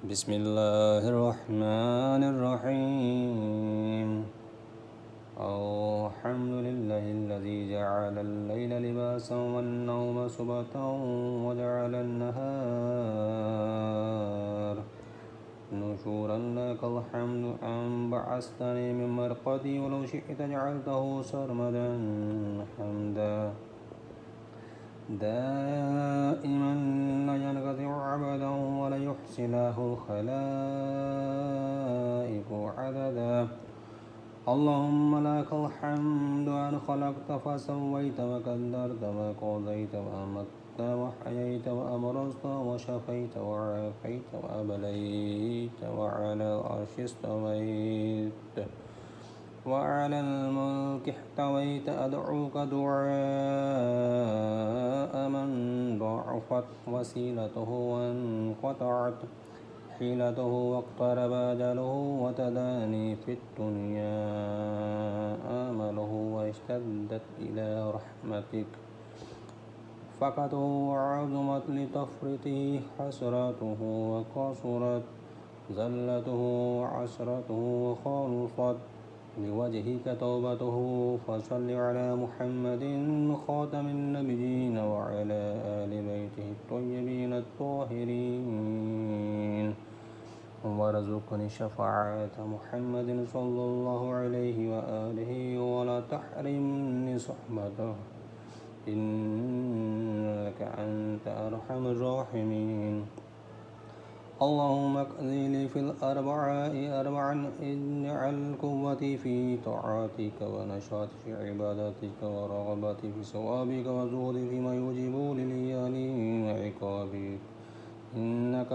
بسم الله الرحمن الرحيم الحمد لله الذي جعل الليل لباسا والنوم سباتا وجعل النهار نشورا لك الحمد أن بعثتني من مرقدي ولو شئت جعلته سرمدا حمدا دائما لا ينقطع عبدا ولا يحصي له الخلائق عددا اللهم لك الحمد أن خلقت فسويت وقدرت وقضيت وأمت وحييت وأمرزت وشفيت وعافيت وأبليت وعلى العرش استويت وعلى الملك احتويت أدعوك دعاء من ضعفت وسيلته وانقطعت حيلته واقترب أجله وتداني في الدنيا آمله واشتدت إلى رحمتك فقده وعظمت لتفرطه حسرته وقصرت زلته وعسرته وخلصت لوجهك توبته فصل على محمد خاتم النبيين وعلى آل بيته الطيبين الطاهرين وارزقني شفاعة محمد صلى الله عليه وآله ولا تحرمني صحبته إنك أنت أرحم الراحمين اللهم اقضي لي في الأربعاء أربعا اجعل قوتي في طاعتك ونشاطي في عبادتك ورغبتي في ثوابك وزهدي فيما يوجب لي عقابك إنك